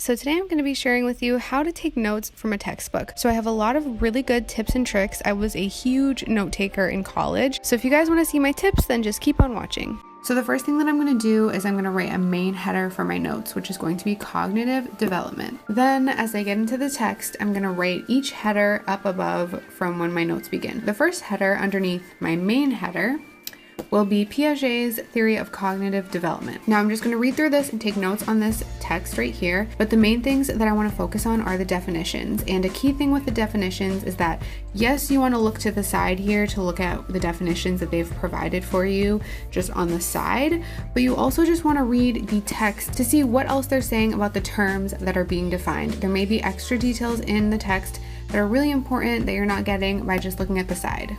So today I'm going to be sharing with you how to take notes from a textbook. So I have a lot of really good tips and tricks. I was a huge note taker in college. So if you guys want to see my tips, then just keep on watching. So the first thing that I'm going to do is I'm going to write a main header for my notes, which is going to be cognitive development. Then as I get into the text, I'm going to write each header up above from when my notes begin. The first header underneath my main header will be Piaget's theory of cognitive development. Now I'm just going to read through this and take notes on this text right here, but the main things that I want to focus on are the definitions. And a key thing with the definitions is that yes, you want to look to the side here to look at the definitions that they've provided for you just on the side, but you also just want to read the text to see what else they're saying about the terms that are being defined. There may be extra details in the text that are really important that you're not getting by just looking at the side.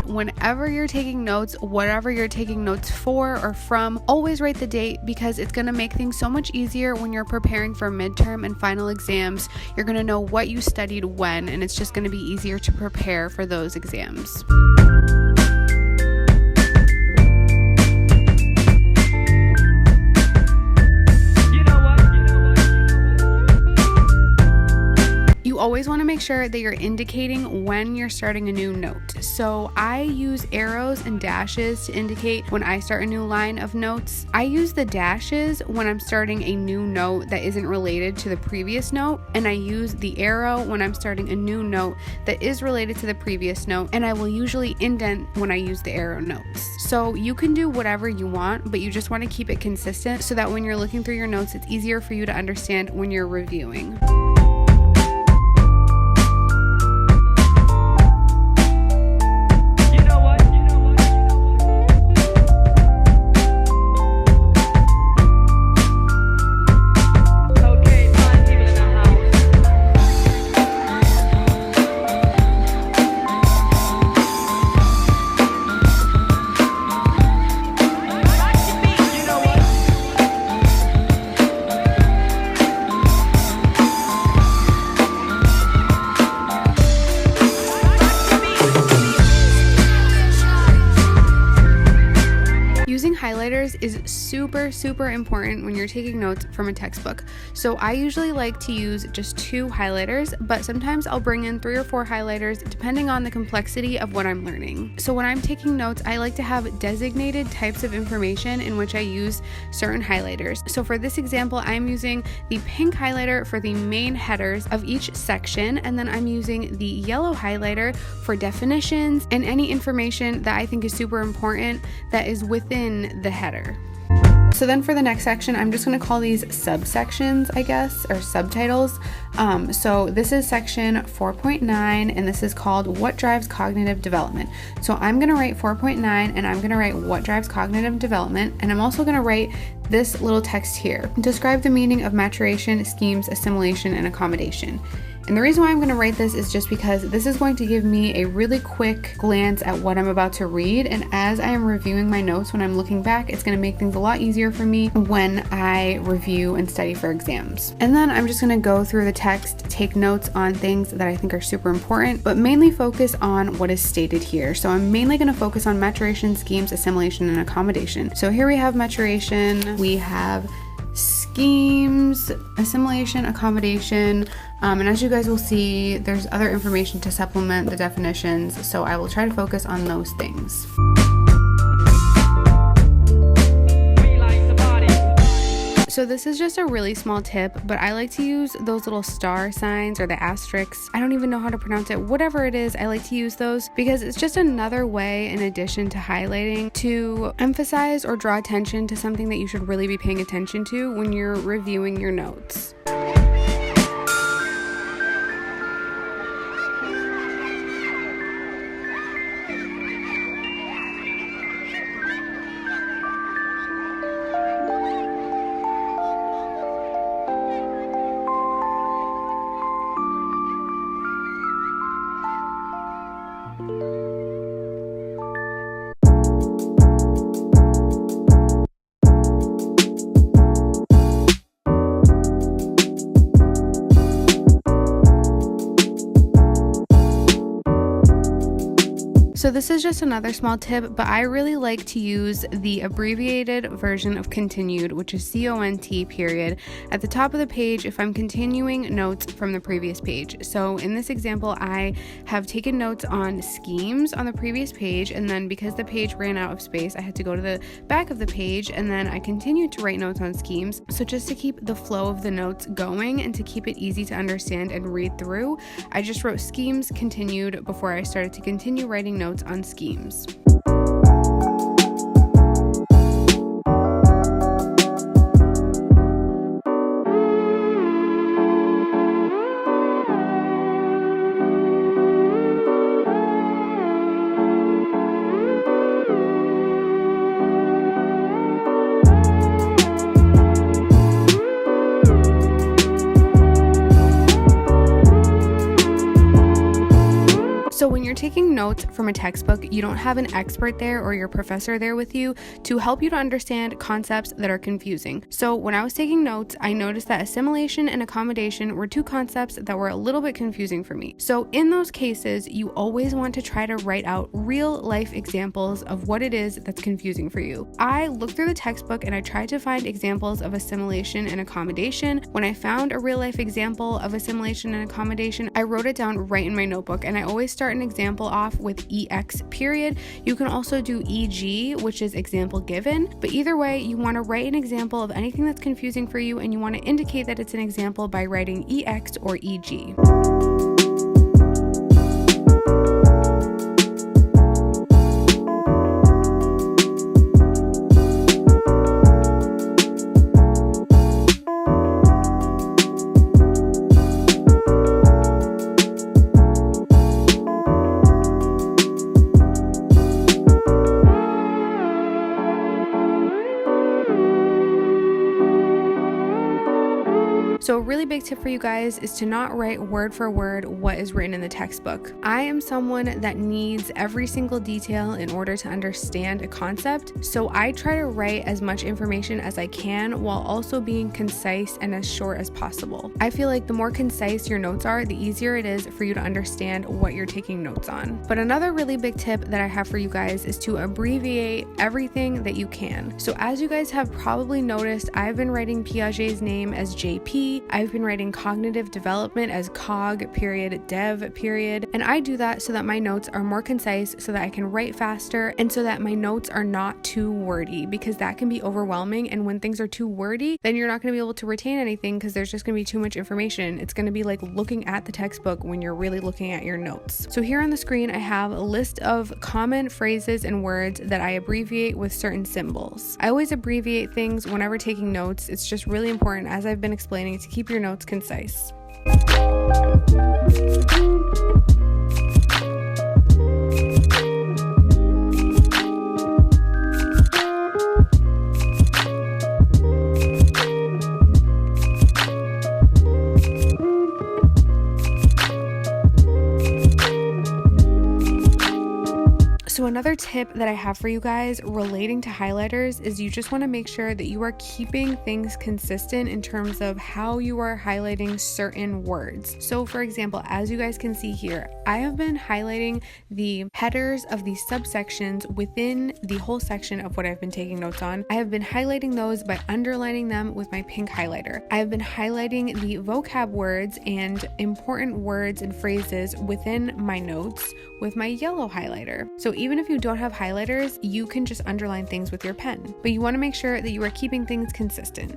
Whenever you're taking notes, whatever you're taking notes for or from, always write the date because it's going to make things so much easier when you're preparing for midterm and final exams. You're going to know what you studied when, and it's just going to be easier to prepare for those exams. You always want to make sure that you're indicating when you're starting a new note. So I use arrows and dashes to indicate when I start a new line of notes. I use the dashes when I'm starting a new note that isn't related to the previous note, and I use the arrow when I'm starting a new note that is related to the previous note, and I will usually indent when I use the arrow notes. So you can do whatever you want, but you just want to keep it consistent so that when you're looking through your notes, it's easier for you to understand when you're reviewing. Using highlighters is super important when you're taking notes from a textbook. So I usually like to use just 2 highlighters, but sometimes I'll bring in 3 or 4 highlighters depending on the complexity of what I'm learning. So when I'm taking notes, I like to have designated types of information in which I use certain highlighters. So for this example, I'm using the pink highlighter for the main headers of each section, and then I'm using the yellow highlighter for definitions and any information that I think is super important that is within the header. So then for the next section, I'm just going to call these subsections, I guess, or subtitles. So this is section 4.9, and this is called What Drives Cognitive Development. So I'm going to write 4.9, and I'm going to write What Drives Cognitive Development, and I'm also going to write this little text here. Describe the meaning of maturation, schemes, assimilation, and accommodation. And the reason why I'm going to write this is just because this is going to give me a really quick glance at what I'm about to read, and as I am reviewing my notes when I'm looking back, it's going to make things a lot easier for me when I review and study for exams. And then I'm just going to go through the text, take notes on things that I think are super important, but mainly focus on what is stated here. So I'm mainly going to focus on maturation, schemes, assimilation, and accommodation. So here we have maturation, we have schemes, assimilation, accommodation, and as you guys will see, there's other information to supplement the definitions, so I will try to focus on those things. So this is just a really small tip, but I like to use those little star signs or the asterisks. I don't even know how to pronounce it. Whatever it is, I like to use those because it's just another way, in addition to highlighting, to emphasize or draw attention to something that you should really be paying attention to when you're reviewing your notes. So this is just another small tip, but I really like to use the abbreviated version of continued, which is CONT period, at the top of the page if I'm continuing notes from the previous page. So in this example, I have taken notes on schemes on the previous page, and then because the page ran out of space, I had to go to the back of the page, and then I continued to write notes on schemes. So just to keep the flow of the notes going and to keep it easy to understand and read through, I just wrote schemes continued before I started to continue writing notes on schemes. So when you're taking notes from a textbook, you don't have an expert there or your professor there with you to help you to understand concepts that are confusing. So when I was taking notes, I noticed that assimilation and accommodation were two concepts that were a little bit confusing for me. So in those cases, you always want to try to write out real life examples of what it is that's confusing for you. I looked through the textbook and I tried to find examples of assimilation and accommodation. When I found a real life example of assimilation and accommodation, I wrote it down right in my notebook, and I always start an example off with EX period. You can also do EG, which is example given, but either way, you want to write an example of anything that's confusing for you, and you want to indicate that it's an example by writing EX or EG. So a really big tip for you guys is to not write word for word what is written in the textbook. I am someone that needs every single detail in order to understand a concept, so I try to write as much information as I can while also being concise and as short as possible. I feel like the more concise your notes are, the easier it is for you to understand what you're taking notes on. But another really big tip that I have for you guys is to abbreviate everything that you can. So as you guys have probably noticed, I've been writing Piaget's name as JP. I've been writing cognitive development as cog period dev period, and I do that so that my notes are more concise, so that I can write faster, and so that my notes are not too wordy, because that can be overwhelming, and when things are too wordy, then you're not going to be able to retain anything because there's just going to be too much information. It's going to be like looking at the textbook when you're really looking at your notes. So here on the screen I have a list of common phrases and words that I abbreviate with certain symbols. I always abbreviate things whenever taking notes. It's just really important, as I've been explaining, to keep your notes concise. So another tip that I have for you guys relating to highlighters is you just want to make sure that you are keeping things consistent in terms of how you are highlighting certain words. So for example, as you guys can see here, I have been highlighting the headers of the subsections within the whole section of what I've been taking notes on. I have been highlighting those by underlining them with my pink highlighter. I have been highlighting the vocab words and important words and phrases within my notes with my yellow highlighter. So even if you don't have highlighters, you can just underline things with your pen, but you want to make sure that you are keeping things consistent.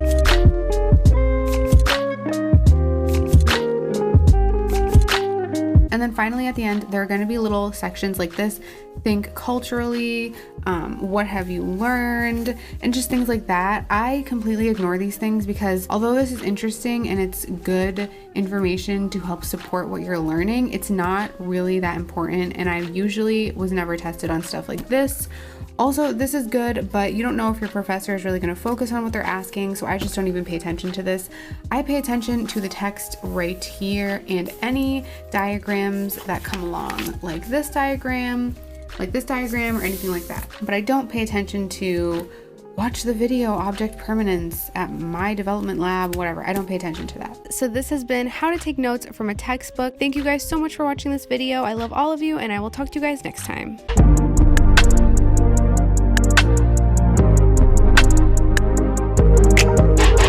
And then finally at the end, there are going to be little sections like this. Think culturally, what have you learned, and just things like that. I completely ignore these things because although this is interesting and it's good information to help support what you're learning, it's not really that important, and I usually was never tested on stuff like this. Also, this is good, but you don't know if your professor is really going to focus on what they're asking, so I just don't even pay attention to this. I pay attention to the text right here and any diagrams that come along, like this diagram, or anything like that. But I don't pay attention to watch the video object permanence at my development lab, whatever. I don't pay attention to that. So this has been how to take notes from a textbook. Thank you guys so much for watching this video. I love all of you, and I will talk to you guys next time.